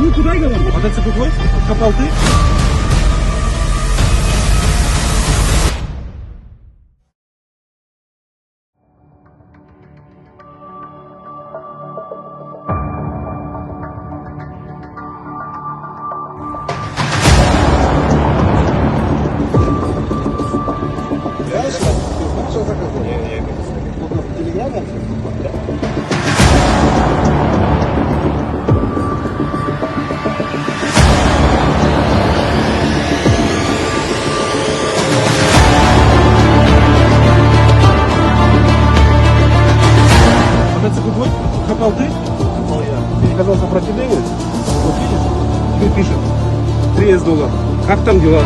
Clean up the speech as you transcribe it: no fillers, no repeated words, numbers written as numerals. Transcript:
мы куда говорим? Мотоцикл твой? Откопал ты? Что заказал? Только в телеграме? Мотоцикл твой? Откопал ты? Ты не казал сопротивления? Вот видишь? Тебе пишет $3. Как там дела?